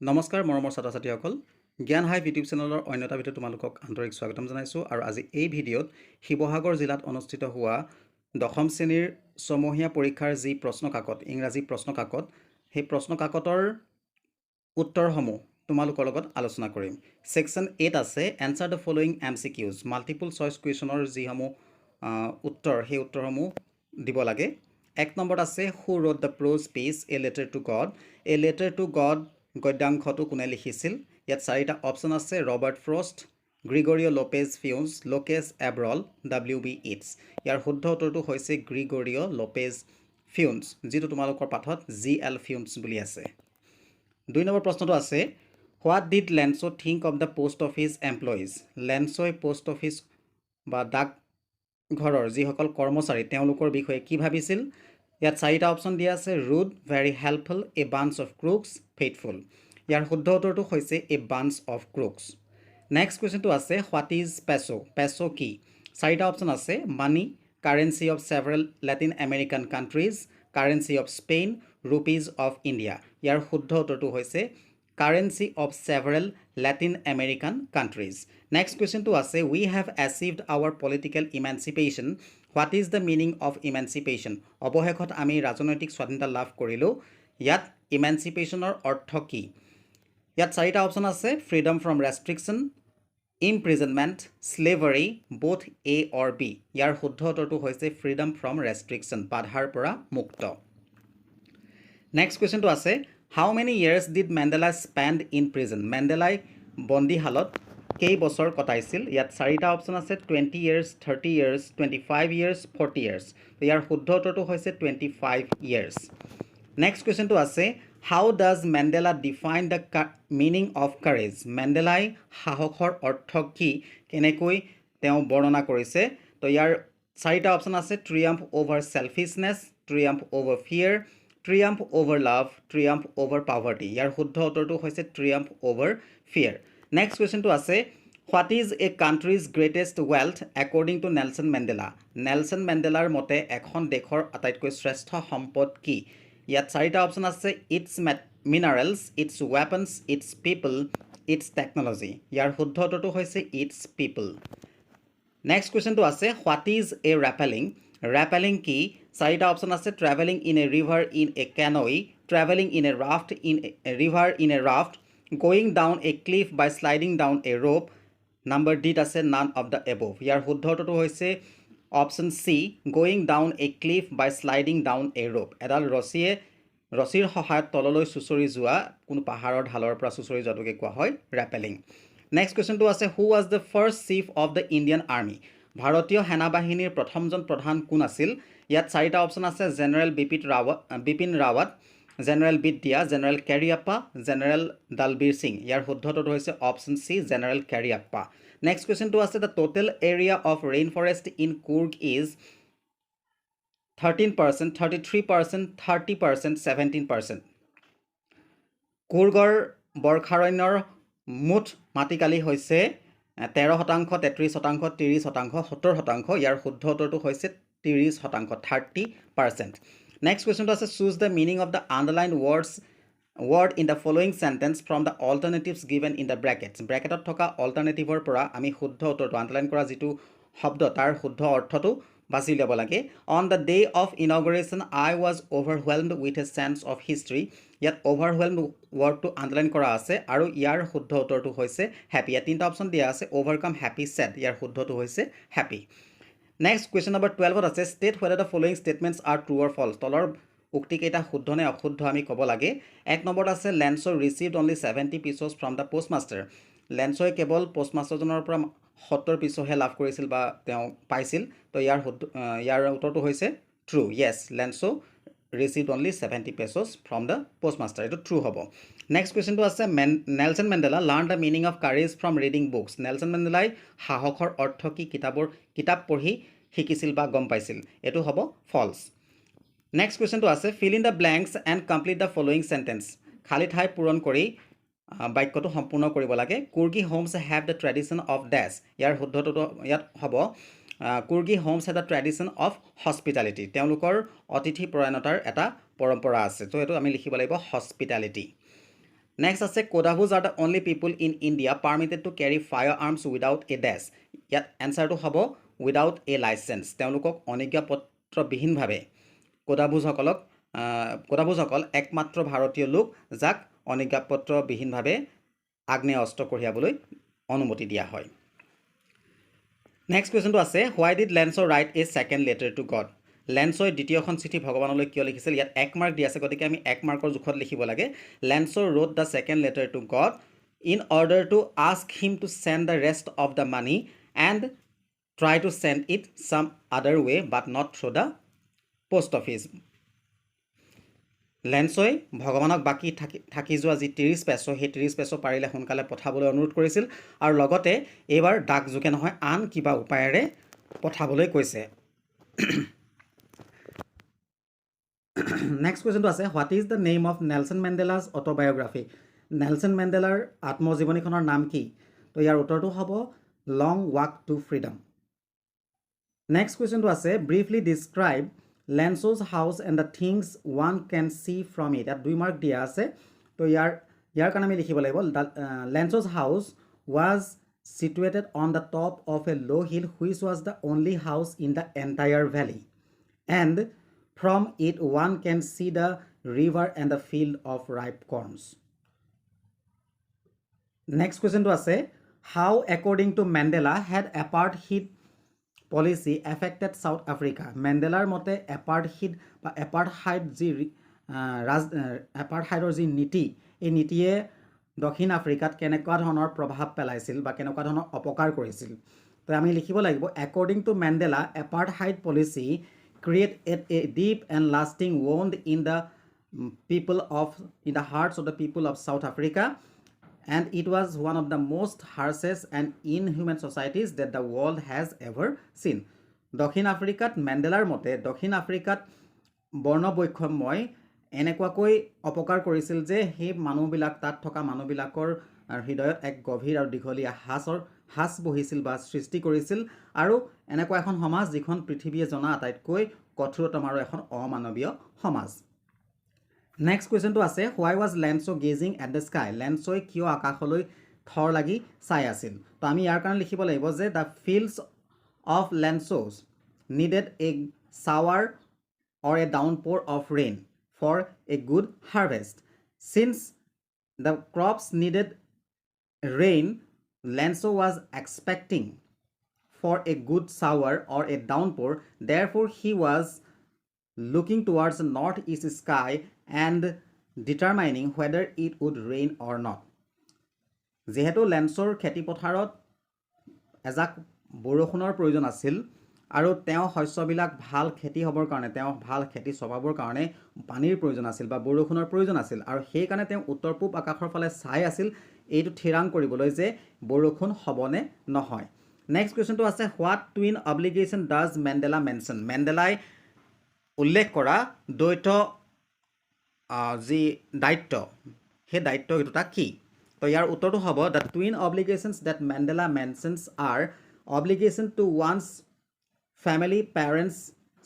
নমস্কাৰ মৰমৰ ছাত্ৰ-ছাত্ৰীসকল জ্ঞান হাইভ ইউটিউব চেনেলৰ অন্য এটা ভিডিঅ'ত তোমালোকক আন্তৰিক স্বাগতম জনাইছোঁ আৰু আজি এই ভিডিঅ'ত শিৱসাগৰ জিলাত অনুষ্ঠিত হোৱা দশম শ্ৰেণীৰ ছমহীয়া পৰীক্ষাৰ যি প্ৰশ্নকাকত ইংৰাজী প্ৰশ্নকাকত সেই প্ৰশ্নকাকতৰ উত্তৰসমূহ তোমালোকৰ লগত আলোচনা কৰিম সেকশন 8 আছে answer the following MCQs multiple choice কুৱেশ্যনৰ যিসমূহ উত্তৰ সেই উত্তৰসমূহ দিব লাগে এক নম্বৰত আছে who wrote the prose piece a letter to God গদ্যাংশটো কোনে লিখিছিল ইয়াত চাৰিটা অপচন আছে Robert Frost Gregorio' Lopez Fuentes লোকেছ এব্ৰল WB ইটছ ইয়াৰ শুদ্ধ উত্তৰটো হৈছে গ্ৰিগৰিঅ' লোপেজ ফিউন্স যিটো তোমালোকৰ পাঠত GL ফিউন্স বুলি আছে দুই নম্বৰ প্ৰশ্নটো আছে what did Lencho think of the post office employees লেন্সোই পোষ্ট অফিচ বা ডাক ঘৰৰ যিসকল কৰ্মচাৰী তেওঁলোকৰ বিষয়ে কি ভাবিছিল ইয়াত চাৰিটা অপচন দিয়া আছে rude very helpful a bunch of crooks faithful ইয়াৰ শুদ্ধ উত্তৰটো হৈছে a bunch of crooks next কুৱেশ্যনটো আছে হোৱাট ইজ পেছো কি চাৰিটা অপচন আছে money currency of several Latin American countries currency of Spain rupees of India ইয়াৰ শুদ্ধ উত্তৰটো হৈছে currency of several Latin American countries next কুৱেশ্যনটো আছে we have achieved our political emancipation what is the meaning of emancipation অৱশেষত আমি ৰাজনৈতিক স্বাধীনতা লাভ কৰিলোঁ ইয়াত ইমানচিপেশ্যনৰ অৰ্থ কি ইয়াত চাৰিটা অপচন আছে freedom from restriction imprisonment slavery both A or B ইয়াৰ শুদ্ধ উত্তৰটো হৈছে ফ্ৰীডম ফ্ৰম ৰেষ্ট্ৰিকশ্যন বাধাৰ পৰা মুক্ত নেক্সট কুৱেশ্যনটো আছে how many years did Mandela spend in prison মেণ্ডেলাই বন্দীশালত কেইবছৰ কটাইছিল ইয়াত চাৰিটা অপচন আছে 20 years 30 years 25 years 40 years ইয়াৰ শুদ্ধ উত্তৰটো হৈছে 25 years নেক্সট কুৱেশ্যনটো আছে how does Mandela define the meaning of courage মেণ্ডেলাই সাহসৰ অৰ্থ কি কেনেকৈ তেওঁ বৰ্ণনা কৰিছে তো ইয়াৰ চাৰিটা অপচন আছে triumph over selfishness triumph over fear triumph over love triumph over poverty ইয়াৰ শুদ্ধ উত্তৰটো হৈছে ট্ৰিয়াম্ফ অভাৰ ফিয়াৰ নেক্সট কুৱেশ্যনটো আছে what is a country's greatest wealth according to Nelson মেণ্ডেলাৰ মতে এখন দেশৰ আটাইতকৈ শ্ৰেষ্ঠ সম্পদ কি ইয়াত চাৰিটা অপচন আছে it's minerals it's weapons it's people it's technology ইয়াৰ শুদ্ধ উত্তৰটো হৈছে ইটছ পিপল নেক্সট কুৱেশ্যনটো আছে হোৱাট ইজ এ ৰেপেলিং কি চাৰিটা অপচন আছে travelling in a river in a canoe travelling in a raft in a river in a raft going down a cliff by sliding down a rope number ডিত আছে none of the above ইয়াৰ শুদ্ধ উত্তৰটো হৈছে option C going down a cliff by sliding down a rope এডাল ৰছীৰ সহায়ত তললৈ চুচৰি যোৱা কোনো পাহাৰৰ ঢালৰ পৰা চুচৰি যোৱাটোকে কোৱা হয় ৰেপেলিং নেক্সট কুৱেশ্যনটো আছে who was the first chief of the Indian army ভাৰতীয় সেনাবাহিনীৰ প্ৰথমজন প্ৰধান কোন আছিল ইয়াত চাৰিটা অপচন আছে general Bipin Rawat general Vaidya general Cariappa general Dalbir Singh ইয়াৰ শুদ্ধ উত্তৰটো হৈছে option C general Cariappa next কুৱেশ্যনটো আছে the total area of rain forest in Coorg is 13%, 33%, 30%, 17%. কুৰ্গৰ বৰ্ষাৰণ্যৰ মুঠ মাটিকালি হৈছে 13%, 33%, 30%, 70%. ইয়াৰ শুদ্ধ উত্তৰটো হৈছে 30%, 30%. নেক্সট কুৱেশ্যনটো আছে choose the meaning of the underline word in the following sentence from the alternatives given in the brackets. ব্ৰেকেটত থকা অল্টাৰনেটিভৰ পৰা আমি শুদ্ধ উত্তৰটো আণ্ডাৰলাইন কৰা যিটো শব্দ তাৰ শুদ্ধ অৰ্থটো বাছি ল'ব লাগে on the day of inauguration I was overwhelmed with a sense of history ইয়াত অভাৰৱেলমড ৱৰ্ডটো আণ্ডাৰলাইন কৰা আছে আৰু ইয়াৰ শুদ্ধ উত্তৰটো হৈছে হেপী ইয়াত তিনিটা অপচন দিয়া আছে অভাৰকাম হেপী ছেড ইয়াৰ শুদ্ধটো হৈছে হেপী নেক্সট কুৱেশ্যন নম্বৰ 12ত আছে state whether the following statements are true or false তলৰ উক্তিকেইটা শুদ্ধ নে অশুদ্ধ আমি ক'ব লাগে এক নম্বৰত আছে Lencho received only 70 pesos from the postmaster লেন্সোই কেৱল পোষ্টমাষ্টাৰজনৰ পৰা 70 পিছহে লাভ কৰিছিল বা তেওঁ পাইছিল তো ইয়াৰ উত্তৰটো হৈছে true yes Lencho received only 70 pesos from the postmaster এইটো ট্ৰু হ'ব নেক্সট কুৱেশ্যনটো আছে Nelson Mandela learn the meaning of courage from reading books Nelson মেণ্ডেলাই সাহসৰ অৰ্থ কি কিতাপ পঢ়ি শিকিছিল বা গম পাইছিল এইটো হ'ব ফলছ নেক্সট কুৱেশ্যনটো আছে fill in the blanks and complete the following sentence খালী ঠাই পূৰণ কৰি বাক্যটো সম্পূৰ্ণ কৰিব লাগে Coorgi homes have the tradition of dash ইয়াৰ শুদ্ধটো ইয়াত হ'ব Coorgi homes have the tradition of hospitality তেওঁলোকৰ অতিথি পৰায়ণতাৰ এটা পৰম্পৰা আছে তো এইটো আমি লিখিব লাগিব হস্পিটালিটি Next আছে Kodavus are the only people in India permitted to carry firearms without a dash. ইয়াত এনসাৰটো হ'ব without a license. তেওঁলোকক অনিজ্ঞাপত্ৰবিহীনভাৱে কোদাভুজসকল একমাত্ৰ ভাৰতীয় লোক যাক অনিজ্ঞাপত্ৰবিহীনভাৱে আগ্নেয় অস্ত্ৰ কঢ়িয়াবলৈ অনুমতি দিয়া হয়। নেক্সট কুৱেশ্যনটো আছে why did Lanso write a second letter to God? লেন্সই দ্বিতীয়খন চিঠি ভগৱানলৈ কিয় লিখিছিল? ইয়াত 1 মাৰ্ক দিয়া আছে, গতিকে আমি 1 মাৰ্কৰ জোখত লিখিব লাগে। লেন্সো wrote the second letter to God in order to ask him to send the rest of the money and try to send it some other way but not through the post office. লেন্সই ভগৱানক বাকী থাকি যোৱা যি 30 পেছো সেই 30 পেছো পাৰিলে সোনকালে পঠাবলৈ অনুৰোধ কৰিছিল আৰু লগতে এইবাৰ ডাক যোগে নহয় আন কিবা উপায়েৰে পঠাবলৈ কৈছে। Next question to আছে what is the name of Nelson Mandela's autobiography? Nelson Mandelaৰ আত্মজীৱনীখনৰ নাম কি? তো ইয়াৰ উত্তৰটো হ'ব Long Walk to Freedom. Next question to আছে briefly describe Lanso's house and the things one can see from it. ইয়াত 2 mark দিয়া আছে, তো ইয়াৰ কাৰণে আমি লিখিব লাগিব Lanso's house was situated on the top of a low hill which was the only house in the entire valley, and from it one can see the river and the field of ripe corns. Next question to আছে how according to Mandela had apartheid policy affected South Africa? Mandelaৰ মতে এপাৰ্টহাইডৰ যি নীতি এই নীতিয়ে দক্ষিণ আফ্ৰিকাত কেনেকুৱা ধৰণৰ প্ৰভাৱ পেলাইছিল বা কেনেকুৱা ধৰণৰ অপকাৰ কৰিছিল? তো আমি লিখিব লাগিব according to Mandela apartheid policy created a deep and lasting wound in the hearts of the people of South Africa, and it was one of the most harshest and inhuman societies that the world has ever seen. দক্ষিণ আফ্ৰিকাত মেণ্ডেলাৰ মতে দক্ষিণ আফ্ৰিকাত বৰ্ণবৈষম্যই এনেকুৱাকৈ অপকাৰ কৰিছিল যে সেই মানুহবিলাক তাত থকা মানুহবিলাকৰ হৃদয়ত এক গভীৰ আৰু দীঘলীয়া হাছ বহিছিল বা সৃষ্টি কৰিছিল আৰু এনেকুৱা এখন সমাজ যিখন পৃথিৱীয়ে জনা আটাইতকৈ কঠোৰতম আৰু এখন অমানৱীয় সমাজ। নেক্সট কুৱেশ্যনটো আছে why was Lanso gazing at the sky? লেন্সই কিয় আকাশলৈ থৰ লাগি চাই আছিল? তো আমি ইয়াৰ কাৰণে লিখিব লাগিব যে the fields of Lansos needed a shower or a downpour of rain for a good harvest. Since the crops needed rain, Lanso was expecting for a good shower or a downpour. Therefore, he was looking towards the northeast sky and determining whether it would rain or not. যেহেতু লেন্সৰ খেতি পথাৰত এজাক বৰষুণৰ প্ৰয়োজন আছিল আৰু তেওঁ শস্যবিলাক ভাল খেতি হ'বৰ কাৰণে তেওঁ ভাল খেতি চপাবৰ কাৰণে পানীৰ প্ৰয়োজন আছিল বা বৰষুণৰ প্ৰয়োজন আছিল আৰু সেইকাৰণে তেওঁ উত্তৰ পূব আকাশৰ ফালে চাই আছিল এইটো থিৰাং কৰিবলৈ যে বৰষুণ হ'বনে নহয়। নেক্সট কুৱেশ্যনটো আছে what twin obligation does Mandela mention? মেণ্ডেলাই উল্লেখ কৰা দ্বৈত যি দায়িত্ব সেই দায়িত্ব দুটা কি? তো ইয়াৰ উত্তৰটো হ'ব the twin obligations that Mandela mentions are obligation to one's family, parents,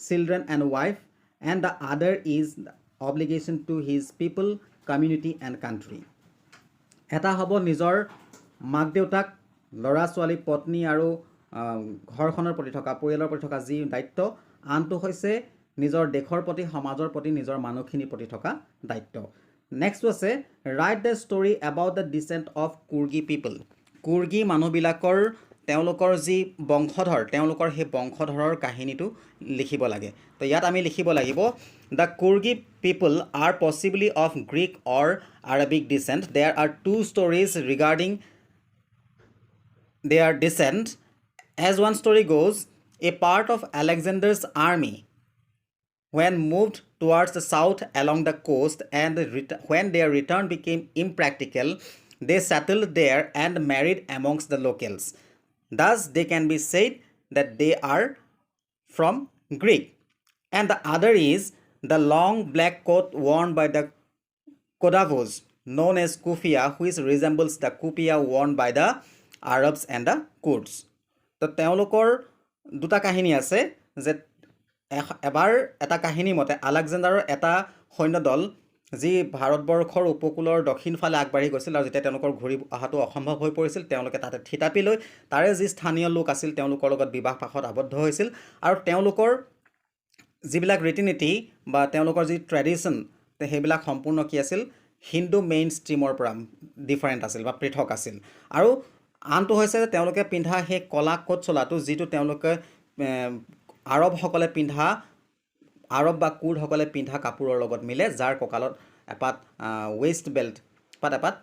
children and wife, and the other is the obligation to his people, community and country. এটা হ'ব নিজৰ মাক দেউতাক, ল'ৰা ছোৱালী, পত্নী আৰু ঘৰখনৰ প্ৰতি থকা পৰিয়ালৰ প্ৰতি থকা যি দায়িত্ব, আনটো হৈছে নিজৰ দেশৰ প্ৰতি সমাজৰ প্ৰতি নিজৰ মানুহখিনিৰ প্ৰতি থকা দায়িত্ব। নেক্সট আছে write the story about the descent of Coorgi people. Coorgi মানুহবিলাকৰ তেওঁলোকৰ যি বংশধৰ তেওঁলোকৰ সেই বংশধৰৰ কাহিনীটো লিখিব লাগে। তো ইয়াত আমি লিখিব লাগিব the Coorgi people are possibly of Greek or Arabic descent. There are 2 stories regarding their descent. As one story goes, a part of Alexander's army when moved towards the south along the coast, and when their return became impractical, they settled there and married amongst the locals. Thus, they can be said that they are from Greek. And the other is the long black coat worn by the Kodavos, known as kufia, which resembles the kupia worn by the Arabs and the Kurds. তো তেওঁলোকৰ দুটা কাহিনী আছে যে এবাৰ এটা কাহিনী মতে আলেকজেণ্ডাৰৰ এটা সৈন্য দল যি ভাৰতবৰ্ষৰ উপকূলৰ দক্ষিণ ফালে আগবাঢ়ি গৈছিল আৰু যেতিয়া তেওঁলোকৰ ঘূৰি অহাটো অসম্ভৱ হৈ পৰিছিল তেওঁলোকে তাতে থিতাপি লৈ তাৰে যি স্থানীয় লোক আছিল তেওঁলোকৰ লগত বিবাহ পাশত আবদ্ধ হৈছিল আৰু তেওঁলোকৰ যিবিলাক ৰীতি নীতি বা তেওঁলোকৰ যি ট্ৰেডিশ্যন সেইবিলাক সম্পূৰ্ণ কি আছিল হিন্দু মেইন ষ্ট্ৰীমৰ পৰা ডিফাৰেণ্ট আছিল বা পৃথক আছিল আৰু আনটো হৈছে যে তেওঁলোকে পিন্ধা সেই কলা কোট চোলাটো যিটো তেওঁলোকে আৰবসকলে পিন্ধা আৰব বা কুৰ্ডসকলে পিন্ধা কাপোৰৰ লগত মিলে যাৰ কঁকালত এপাত ৱেষ্ট বেল্ট এপাত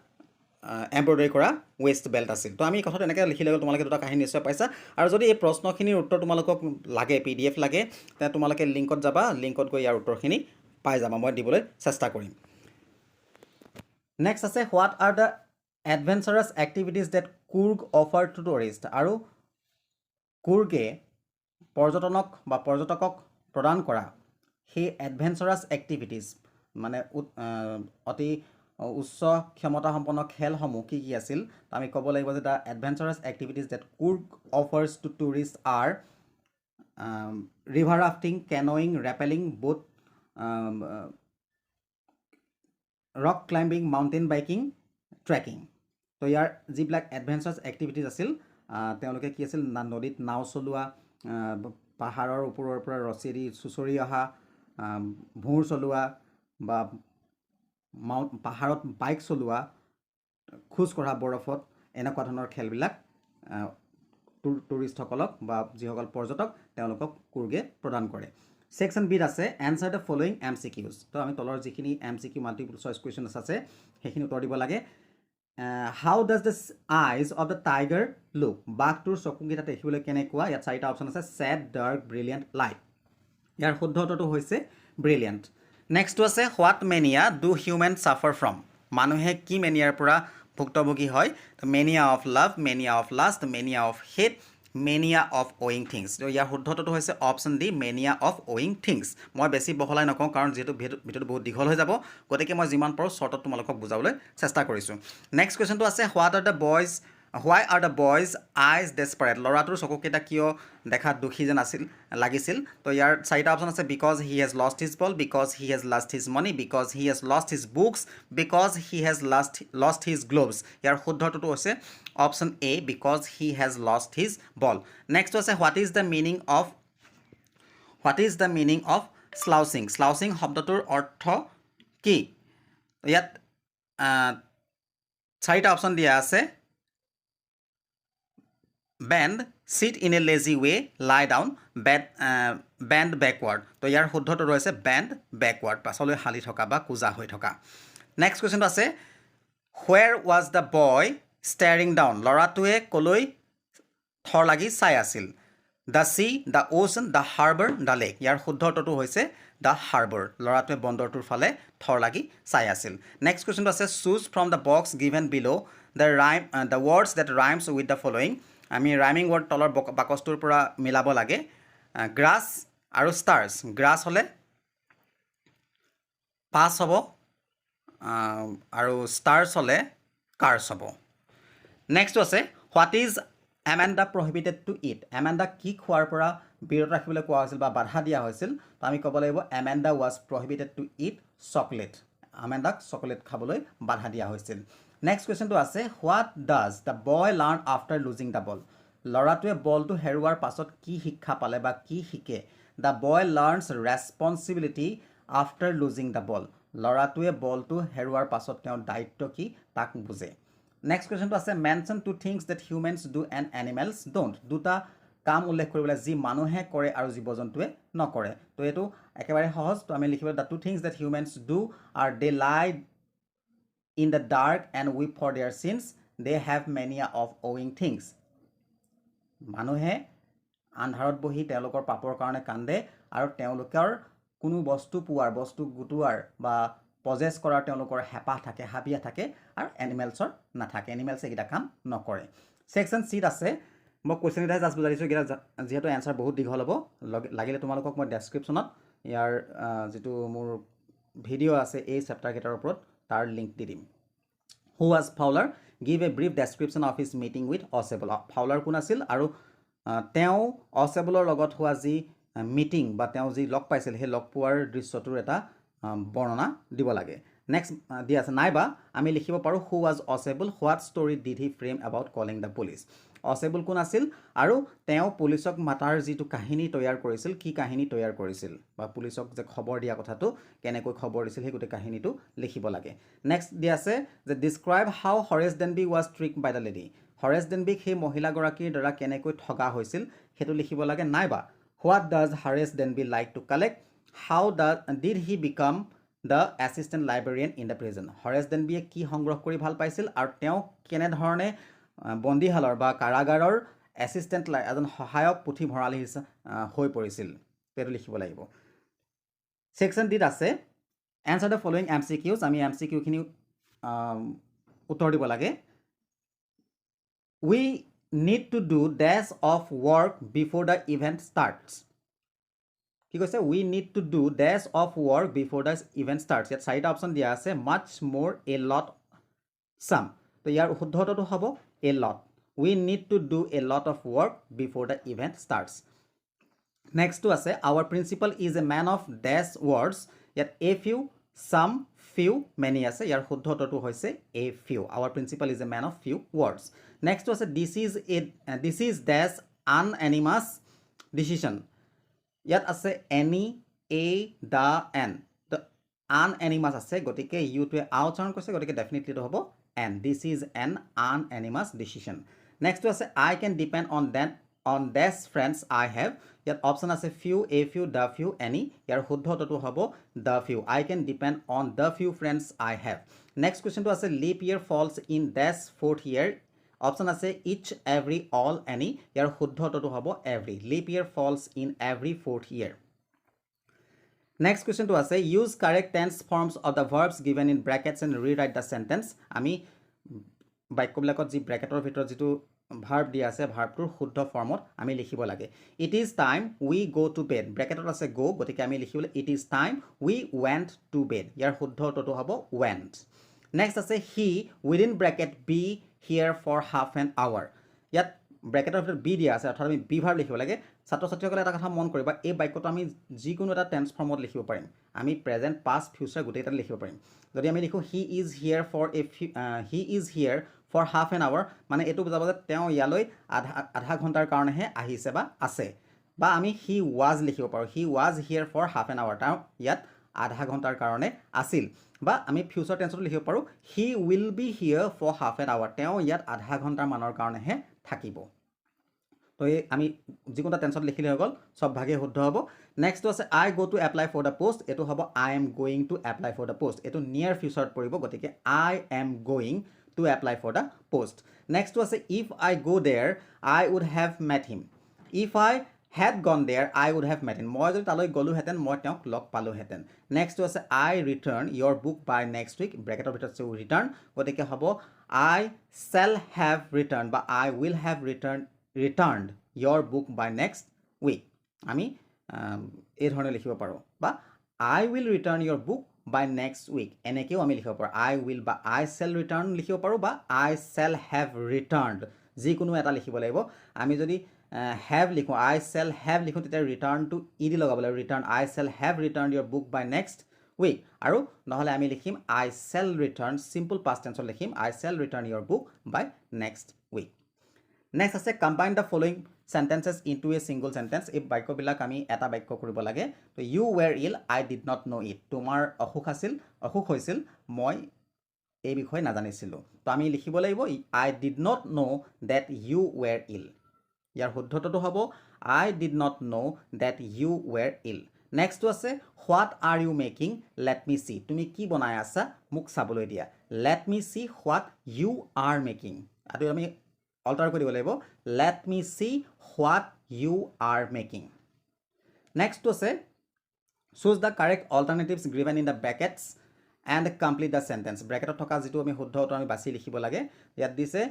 এম্ব্ৰইডাৰী কৰা ৱেষ্ট বেল্ট আছিল তো আমি এই কথাটো এনেকৈ লিখি ল'লে তোমালোকে দুটা কাহিনী নিশ্চয় পাইছা আৰু যদি এই প্ৰশ্নখিনিৰ উত্তৰ তোমালোকক লাগে PDF লাগে তেন্তে তোমালোকে লিংকত যাবা লিংকত গৈ ইয়াৰ উত্তৰখিনি পাই যাবা মই দিবলৈ চেষ্টা কৰিম নেক্সট আছে what are the adventurous activities that Coorg offer to tourist আৰু কুৰ্গে পৰ্যটকক প্ৰদান কৰা সেই এডভেঞ্চাৰাছ এক্টিভিটিজ মানে অতি উচ্চ ক্ষমতা সম্পন্ন খেলসমূহ কি কি আছিল আমি ক'ব লাগিব যে the adventurous activities that Coorg offers to tourist are river rafting canoeing rappelling boat rock climbing mountain biking trekking তো ইয়াৰ যিবিলাক এডভেঞ্চাৰাছ এক্টিভিটিজ আছিল তেওঁলোকে কি আছিল নদীত নাও চলোৱা পাহাৰৰ ওপৰৰ পৰা ৰছী চুচৰি অহা ভোৰ চলোৱা বা পাহাৰত বাইক চলোৱা খোজ কঢ়া বৰফত এনেকুৱা ধৰণৰ খেলবিলাক টুৰিষ্টসকলক বা যিসকল পৰ্যটক তেওঁলোকক কুৰ্গে প্ৰদান কৰে সেকশন বিত আছে এনসাৰ দ্য ফলোইং MCQs তো আমি তলৰ যিখিনি MCQ মাল্টিপল চইচ কুৱেশ্যনছ আছে সেইখিনি উত্তৰ দিব লাগে how does the eyes of the tiger look বাঘটোৰ চকুকেইটা দেখিবলৈ কেনেকুৱা ইয়াত চাৰিটা অপশ্যন আছে চেড ডাৰ্ক ব্ৰিলিয়েণ্ট লাইট ইয়াৰ শুদ্ধ উত্তৰটো হৈছে ব্ৰিলিয়েণ্ট নেক্সটটো আছে what mania do human suffer from মানুহে কি মেনিয়াৰ পৰা ভুক্তভোগী হয় mania of love mania of lust mania of hate mania of owning things তো ইয়াৰ শুদ্ধটো হৈছে option D mania of owning things মই বেছি বহলাই নকওঁ কাৰণ যিহেতু ভিডিঅ'টো বহুত দীঘল হৈ যাব গতিকে মই যিমান পাৰোঁ শ্বৰ্টত তোমালোকক বুজাবলৈ চেষ্টা কৰিছোঁ নেক্সট কুৱেশ্যনটো আছে হোৱাই আৰ দ্য বয়জ আইজ ডেছপাৰেট ল'ৰাটোৰ চকুকেইটা কিয় দেখাত দুখী যেন লাগিছিল তো ইয়াৰ চাৰিটা অপশ্যন আছে because he has lost his ball because he has lost his money because he has lost his books because he has lost his gloves ইয়াৰ শুদ্ধটো হৈছে option A because he has lost his ball next আছে what is the meaning of slouching slouching শব্দটোৰ অৰ্থ কি ইয়াত চাৰিটা option দিয়া আছে bend sit in a lazy way lie down bend backward তো ইয়াৰ শুদ্ধটো ৰৈছে bend backward পাছলৈ হালি থকা বা কুজা হৈ থকা নেক্সট কুৱেশ্যনটো আছে where was the boy staring down ল'ৰাটোৱে কলৈ থৰ লাগি চাই আছিল the sea the ocean the harbor the lake ইয়াৰ শুদ্ধটো হৈছে the harbor ল'ৰাটোৱে বন্দৰটোৰ ফালে থৰ লাগি চাই আছিল নেক্সট কুৱেশ্যনটো আছে choose from the box given below the words that rhymes with the following আমি ৰাইমিং ৱৰ্ড তলৰ বাকচটোৰ পৰা মিলাব লাগে গ্ৰাছ আৰু ষ্টাৰ্ছ গ্ৰাছ হ'লে পাছ হ'ব আৰু ষ্টাৰ্ছ হ'লে কাৰ্ছ হ'ব নেক্সটটো আছে what is Amanda prohibited to eat Amanda কি খোৱাৰ পৰা বিৰত ৰাখিবলৈ কোৱা হৈছিল বা বাধা দিয়া হৈছিল তো আমি ক'ব লাগিব Amanda was prohibited to eat chocolate এমেণ্ডাক চকলেট খাবলৈ বাধা দিয়া হৈছিল নেক্সট কুৱেশ্যনটো আছে what does the boy learn after losing the ball ল'ৰাটোৱে বলটো হেৰুৱাৰ পাছত কি শিক্ষা পালে বা কি শিকে the boy learns responsibility after losing the ball ল'ৰাটোৱে বলটো হেৰুৱাৰ পাছত তেওঁৰ দায়িত্ব কি তাক বুজে নেক্সট কুৱেশ্যনটো আছে mention two things that humans do and animals don't দুটা কাম উল্লেখ কৰিবলৈ যি মানুহে কৰে আৰু জীৱ জন্তুৱে নকৰে তো এইটো একেবাৰে সহজ তো আমি লিখিব the two things that humans do are they lie in the dark and weep for their sins they have mania of owing things মানুহে আন্ধাৰত বহি তেওঁলোকৰ পাপৰ কাৰণে কান্দে আৰু তেওঁলোকৰ কোনো বস্তু পোৱাৰ বস্তু গুটোৱাৰ বা পজেছ কৰাৰ তেওঁলোকৰ হেঁপাহ থাকে হাবিয়া থাকে আৰু এনিমেলছৰ নাথাকে এনিমেলছে এইকেইটা কাম নকৰে সেকশ্যন চিত আছে মই কুৱেশ্যন এটা জাষ্ট বুজাই দিছোঁ এইকেইটা যিহেতু এনচাৰ বহুত দীঘল হ'ব লাগিলে তোমালোকক মই ডেছক্ৰিপশ্যনত ইয়াৰ যিটো মোৰ ভিডিঅ' আছে এই চেপ্টাৰকেইটাৰ ওপৰত তাৰ লিংক দি দিম who was Fowler give a brief description of his meeting with Ausable Fowler কোন আছিল আৰু তেওঁ অচেবলৰ লগত হোৱা যি মিটিং বা তেওঁ যি লগ পাইছিল সেই লগ পোৱাৰ দৃশ্যটোৰ এটা বৰ্ণনা দিব লাগে নেক্সট দিয়া আছে নাইবা আমি লিখিব পাৰোঁ who was Ausable what story did he frame about calling the police Ausable কোন আছিল আৰু তেওঁ পুলিচক মাতাৰ যিটো কাহিনী তৈয়াৰ কৰিছিল কি কাহিনী তৈয়াৰ কৰিছিল বা পুলিচক যে খবৰ দিয়া কথাটো কেনেকৈ খবৰ দিছিল সেই গোটেই কাহিনীটো লিখিব লাগে নেক্সট দিয়া আছে যে describe how Horace Denby was trick by the lady Horace ডেনবিক সেই মহিলাগৰাকীৰ দ্বাৰা কেনেকৈ ঠগা হৈছিল সেইটো লিখিব লাগে নাইবা what does Horace Denby like to collect how did he become the assistant librarian in the present Horace ডেনবিয়ে কি সংগ্ৰহ কৰি ভাল পাইছিল আৰু তেওঁ কেনেধৰণে বন্দীশালৰ বা কাৰাগাৰৰ এছিষ্টেণ্ট এজন সহায়ক পুথিভঁৰালী হৈ পৰিছিল সেইটো লিখিব লাগিব ছেকশ্যন ডিত আছে এনচাৰ দ্য ফলোয়িং MCQs আমি MCQখিনি উত্তৰ দিব লাগে we need to do dash of work before the event starts কি কৈছে we need to do dash of work before the event starts ইয়াত চাৰিটা অপশ্যন দিয়া আছে much more a lot some তো ইয়াৰ শুদ্ধটো হ'ব a lot we need to do a lot of work before the event starts next to আছে our principal is a man of dash words ইয়াত a few some few many আছে ইয়াৰ শুদ্ধটো হৈছে a few our principal is a man of few words next to আছে this is dash unanimous decision ইয়াত আছে any a the n তো unanimous আছে গতিকে u টোৱে আউটচাউণ্ড কৰিছে গতিকে ডেফিনেটলি হ'ব and this is an unanimous decision next to আছে I can depend on dash friends I have ইয়াত অপশ্যন আছে few a few the few any ইয়াৰ শুদ্ধটো হ'ব the few I can depend on the few friends I have next question to আছে leap year falls in dash fourth year option আছে each every all any ইয়াৰ শুদ্ধটো হ'ব every leap year falls in every fourth year next question to আছে use correct tense forms of the verbs given in brackets and rewrite the sentence আমি বাক্যবিলাকত যি ব্ৰেকেটৰ ভিতৰত যিটো verb দিয়া আছে ভাৰ্বটোৰ শুদ্ধ ফৰ্মত আমি লিখিব লাগে it is time we go to bed ব্ৰেকেটত আছে go গতিকে আমি লিখিবলৈ it is time we went to bed ইয়াৰ শুদ্ধটো হ'ব went next আছে he within bracket be here for half an hour ইয়াত ব্ৰেকেটৰ ভিতৰত বি দিয়া আছে অৰ্থাৎ আমি বি ভাৰ্ব লিখিব লাগে ছাত্ৰ ছাত্ৰীসকলে এটা কথা মন কৰিবা এই বাক্যটো আমি যিকোনো এটা টেন্স ফৰ্মত লিখিব পাৰিম আমি প্ৰেজেন্ট পাষ্ট ফিউচাৰ গোটেইটা লিখিব পাৰিম যদি আমি লিখো he is here for half an hour মানে এটো বুজাব যে তেওঁ ইয়ালৈ আধা ঘণ্টাৰ কাৰণেহে আহিছে বা আছে বা আমি he was লিখিব পাৰো he was here for half an hour তেওঁ ইয়াত আধা ঘণ্টাৰ কাৰণে আছিল বা আমি ফিউচাৰ টেন্সটো লিখিব পাৰো he will be here for half an hour তেওঁ ইয়াত আধা ঘণ্টাৰ মানৰ কাৰণেহে থাকিব তো আমি যিকোনো টেন্সত লিখিলে হৈ গ'ল সব ভাগে শুদ্ধ হ'ব নেক্সট আছে I go to apply for the post এটো হ'ব I am going to apply for the post এটো নিয়াৰ ফিউচাৰত পৰিব গতিকে I am going to apply for the post next was if I go there I would have met him if I had gone there I would have met him মই যদি তালৈ গলো হেতেন মই তেওঁক লগ পালো হেতেন next was I return your book by next week ব্ৰেকেটৰ ভিতৰত আছে return গতিকে হ'ব I shall have returned বা I will have returned your book by next week আমি এই ধৰণে লিখিব পাৰো বা I will return your book by next week এনেকেও আমি লিখিব পাৰো I will বা I shall return লিখিব পাৰো বা I shall have returned যিকোনো এটা লিখিব লাগিব আমি যদি have লিখো I shall have লিখো তেতিয়া return to ed লগাব লাগিব return I shall have returned your book by next week আৰু নহলে আমি লিখিম I shall return simple past tense লিখিম I shall return your book by next week next আছে combine the following sentences into a single sentence এই বাক্যবিলাক আমি এটা বাক্য কৰিব লাগে তো you were ill I did not know it তোমাৰ অসুখ হৈছিল মই এই বিষয় নাজানিছিলো তো আমি লিখিব লাগিব I did not know that you were ill ইয়াৰ শুদ্ধটো হ'ব I did not know that you were ill next আছে what are you making let me see তুমি কি বনাই আছা মোক চাবলৈ দিয়া let me see what you are making আৰু আমি alter কৰি দিব লাগিব let me see what you are making next আছে choose the correct alternatives given in the brackets and complete the sentence bracket থকা যেটো আমি শুদ্ধটো আমি বাছি লিখিব লাগে ইয়াত দিছে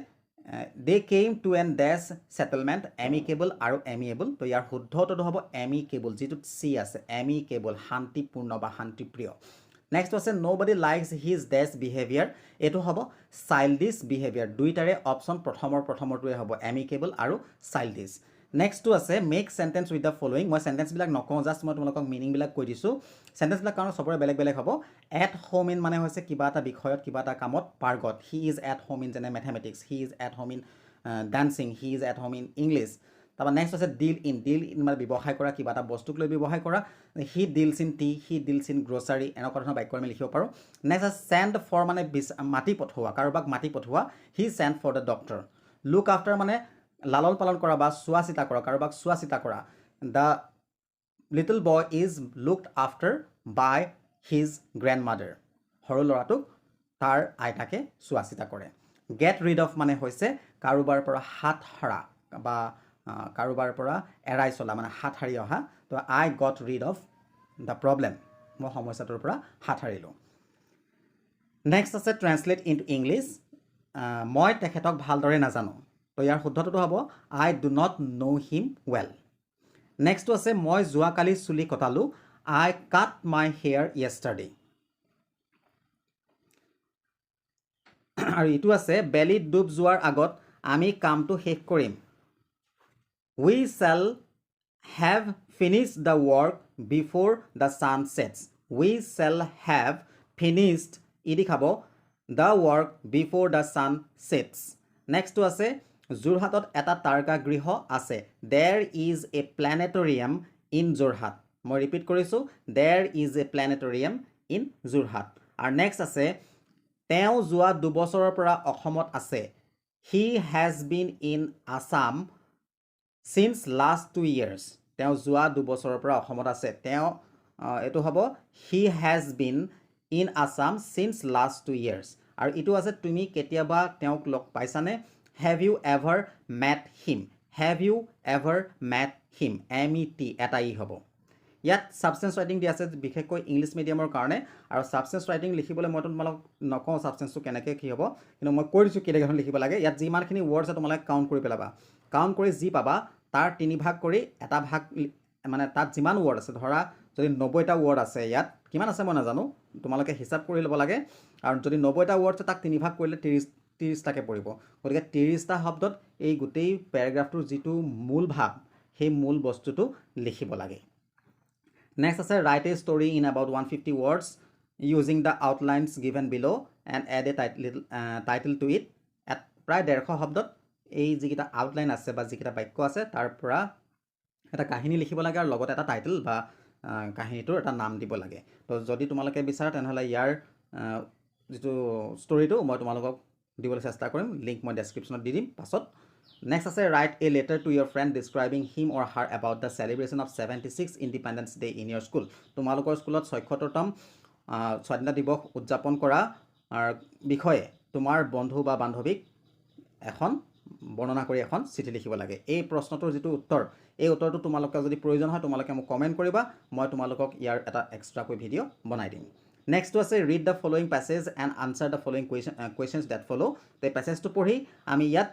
they came to an dash settlement amicable আৰু amiable তো ইয়াৰ শুদ্ধটো হ'ব amicable যেটো c আছে amicable শান্তিপূৰ্ণ বা শান্তিপ্ৰিয় next was nobody likes his dash behavior এটো হ'ব childish behavior দুইটাৰে অপচন প্ৰথমৰটোৱে হ'ব amicable আৰু childish নেক্সট টু আছে make sentence with the following মই সেন্টেন্সবিলাক নকওঁ জাষ্ট মই তোমালোকক মিনিংবিলাক কৈ দিছোঁ সেন্টেন্সবিলাক কাৰণ চবৰে বেলেগ বেলেগ হ'ব এট হোম ইন মানে হৈছে কিবা এটা বিষয়ত কিবা এটা কামত পাৰ্গত he is at home in যেনে mathematics he is at home in dancing he is at home in English তাৰপৰা নেক্সট আছে ডিল ইন মানে ব্যৱসায় কৰা কিবা এটা বস্তুক লৈ ব্যৱসায় কৰা he deals in tea he deals in grocery এনেকুৱা ধৰণৰ বাক্য আমি লিখিব পাৰোঁ নেক্সট আছে চেণ্ড ফৰ মানে মাটি পঠোৱা কাৰোবাক মাটি পঠোৱা he send for the doctor look after মানে লালন পালন কৰা বা চোৱা চিতা কৰা কাৰোবাক চোৱা চিতা কৰা the little boy is looked after by his grandmother সৰু ল'ৰাটোক তাৰ আইতাকে চোৱা চিতা কৰে গেট ৰিড অফ মানে হৈছে কাৰোবাৰ পৰা হাত সৰা বা কাৰোবাৰ পৰা এৰাই চলা মানে হাত সাৰি অহা তো I got rid of the problem মই সমস্যাটোৰ পৰা হাত সাৰিলোঁ নেক্সট আছে ট্ৰেন্সলেট ইন টু ইংলিছ মই তেখেতক ভালদৰে নাজানো তো ইয়াৰ শুদ্ধটোতো হ'ব I do not know' him well নেক্সটটো আছে মই যোৱাকালি চুলি কটালোঁ আই কাট মাই হেয়াৰ য়েষ্টাৰডে আৰু ইটো আছে বেলিত ডুব যোৱাৰ আগত আমি কামটো শেষ কৰিম we shall have finished the work before the sun sets we shall have finished ই দেখাব the work before the sun sets নেক্সটটো আছে যোৰহাটত এটা তাৰকাগৃহ আছে there is a planetarium in Jorhat মই ৰিপিট কৰিছোঁ there is a planetarium in Jorhat আৰু নেক্সট আছে তেওঁ যোৱা 2 বছৰৰ পৰা অসমত আছে he has been in Assam signs last 2 years তেওঁ যোৱা 2 বছৰৰ পৰা অসমত আছে তেওঁ এইটো হ'ব he has been in Assam signs last 2 years আৰু ইটো আছে তুমি কেতিয়াবা তেওঁক লগ পাইছানে Have you ever met him? Have you ever met him? MET এটা ই হ'ব ইয়াত ছাবষ্টেন্স ৰাইটিং দিয়া আছে বিশেষকৈ ইংলিছ মিডিয়ামৰ কাৰণে আৰু ছাবষ্টেন্স ৰাইটিং লিখিবলৈ মই তোমালোক নকওঁ ছাবষ্টেন্সটো কেনেকৈ কি হ'ব কিন্তু মই কৈ দিছোঁ কেনেকৈ লিখিব লাগে ইয়াত যিমানখিনি ৱৰ্ডছ আছে তোমালোকে কাউণ্ট কৰি পেলাবা কাউণ্ট কৰি যি পাবা তাৰ 3 ভাগ কৰি এটা ভাগ মানে তাত যিমান ৱৰ্ড আছে ধৰা যদি 90টা ৱৰ্ড আছে ইয়াত কিমান আছে মই নাজানো তোমালোকে হিচাপ কৰি ল'ব লাগে আৰু যদি 90টা ৱৰ্ড আছে তাক 3 ভাগ কৰিলে 30টাকে পৰিব গতিকে 30টা শব্দত এই গোটেই পেৰাগ্ৰাফটোৰ যিটো মূল ভাৱ সেই মূল বস্তুটো লিখিব লাগে নেক্সট আছে write a story in about 150 words using the outlines given below' and add a title to it প্ৰায় 150 শব্দত এই যিকেইটা আউটলাইন আছে বা যিকেইটা বাক্য আছে তাৰ পৰা এটা কাহিনী লিখিব লাগে আৰু লগতে এটা টাইটেল বা কাহিনীটোৰ এটা নাম দিব লাগে তো যদি তোমালোকে বিচাৰা তেনেহ'লে ইয়াৰ যিটো ষ্টৰিটো মই তোমালোকক দিবলৈ চেষ্টা কৰিম লিংক মই ডেছক্ৰিপশ্যনত দি দিম পাছত নেক্সট আছে write a letter to your friend describing him or her about the celebration of 76 independence day in your school তোমালোকৰ স্কুলত ৭৬তম স্বাধীনতা দিৱস উদযাপন কৰা বিষয়ে তোমাৰ বন্ধু বা বান্ধৱীক এখন বৰ্ণনা কৰি এখন চিঠি লিখিব লাগে এই প্ৰশ্নটোৰ যিটো উত্তৰ এই উত্তৰটো তোমালোকে যদি প্ৰয়োজন হয় তোমালোকে মোক কমেণ্ট কৰিবা মই তোমালোকক ইয়াৰ এটা এক্সট্ৰাকৈ ভিডিঅ' বনাই দিম নেক্সটটো আছে read the following passage and answer the following questions that follow' তো এই পেছেজটো পঢ়ি আমি ইয়াত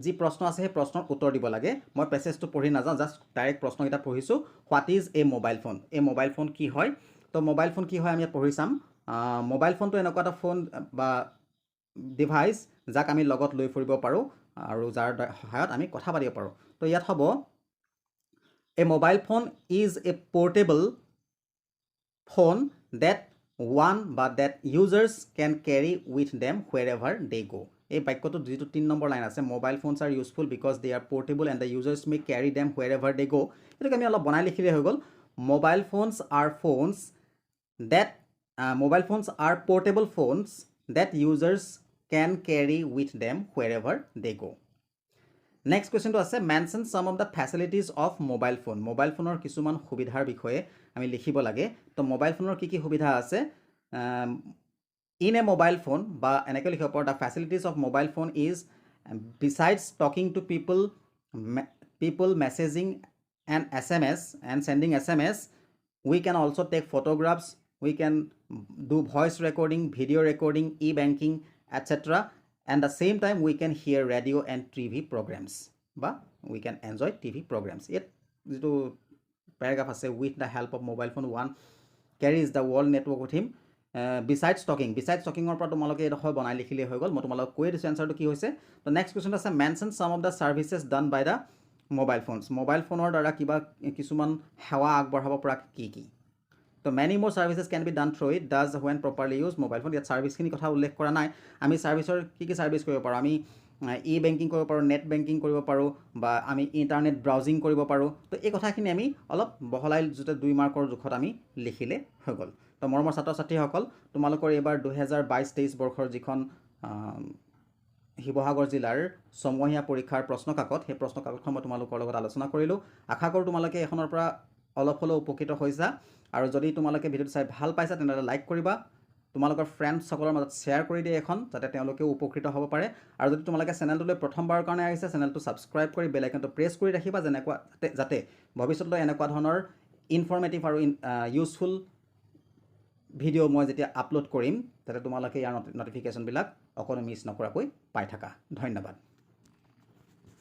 যি প্ৰশ্ন আছে সেই প্ৰশ্নৰ উত্তৰ দিব লাগে মই পেছেজটো পঢ়ি নাযাওঁ জাষ্ট ডাইৰেক্ট প্ৰশ্নকেইটা পঢ়িছোঁ what is A mobile phone এই মোবাইল ফোন কি হয় তো মোবাইল ফোন কি হয় আমি ইয়াত পঢ়ি চাম মোবাইল ফোনটো এনেকুৱা এটা ফোন বা ডিভাইচ যাক আমি লগত লৈ ফুৰিব পাৰোঁ আৰু যাৰ সহায়ত আমি কথা পাতিব পাৰোঁ তো ইয়াত হ'ব a mobile phone is a portable phone that one but that users can carry with them wherever they go এই বাক্যটো যিটো 3 নম্বৰ লাইন আছে mobile phones are useful because they are portable and the users may carry them wherever they go এইটোকে আমি অলপ বনাই লিখিলে হৈ গ'ল mobile phones are phones that mobile phones are portable phones that users can carry with them wherever they go next কুৱেশ্যনটো আছে mention some of the facilities of mobile phone mobile ফোনৰ কিছুমান সুবিধাৰ বিষয়ে আমি লিখিব লাগে তো মোবাইল ফোনৰ কি কি সুবিধা আছে ইন এ মোবাইল ফোন বা এনেকৈ লিখিব পাৰোঁ the facilities of mobile phone is besides talking to people messaging and SMS and sending SMS we can also' take photographs we can do voice recording video' recording e banking etcetera and the same time we can hear radio and TV programs বা we can enjoy TV programs it যিটো paragraph আছে with the help of mobile phone one carries the world network with him besides talking ৰ পৰা তোমালোকে এইডোখৰ বনাই লিখিলে হৈ গ'ল মই তোমালোকক কৈ দিছোঁ এনচাৰটো কি হৈছে তো নেক্সট কুৱেশ্যন আছে mention some of the services done by the mobile ফোনৰ দ্বাৰা কিবা কিছুমান সেৱা আগবঢ়াব পৰা কি তো many more services can be done through it does when properly use mobile phone ইয়াত ছাৰ্ভিচখিনি কথা উল্লেখ কৰা নাই আমি ছাৰ্ভিচৰ কি ছাৰ্ভিচ কৰিব পাৰোঁ আমি ই বেংকিং কৰিব পাৰোঁ নেট বেংকিং কৰিব পাৰোঁ বা আমি ইণ্টাৰনেট ব্ৰাউজিং কৰিব পাৰোঁ তো এই কথাখিনি আমি অলপ বহলাই যোতে 2 মাৰ্কৰ জোখত আমি লিখিলে হৈ গ'ল তো মৰমৰ ছাত্ৰ ছাত্ৰীসকল তোমালোকৰ এইবাৰ 2022-23 বৰ্ষৰ যিখন শিৱসাগৰ জিলাৰ সমহীয়া পৰীক্ষাৰ প্ৰশ্নকাকত সেই প্ৰশ্নকাকতখন মই তোমালোকৰ লগত আলোচনা কৰিলোঁ আশা কৰোঁ তোমালোকে এখনৰ পৰা অলপ হ'লেও উপকৃত হৈছা আৰু যদি তোমালোকে ভিডিঅ'টো চাই ভাল পাইছা তেনেহ'লে লাইক কৰিবা তোমালোকৰ ফ্ৰেণ্ডসকলৰ মাজত শ্বেয়াৰ কৰি দিয়া এখন যাতে তেওঁলোকেও উপকৃত হ'ব পাৰে আৰু যদি তোমালোকে চেনেলটোলৈ প্ৰথমবাৰৰ কাৰণে আহিছে চেনেলটো ছাবস্ক্ৰাইব কৰি বেল আইকনটো প্ৰেছ কৰি ৰাখিবা যেনেকুৱা যাতে ভৱিষ্যতলৈ এনেকুৱা ধৰণৰ ইনফৰ্মেটিভ আৰু ইউজফুল ভিডিঅ' মই যেতিয়া আপলোড কৰিম যাতে তোমালোকে ইয়াৰ নটিফিকেশ্যনবিলাক অকণো মিছ নকৰাকৈ পাই থাকা ধন্যবাদ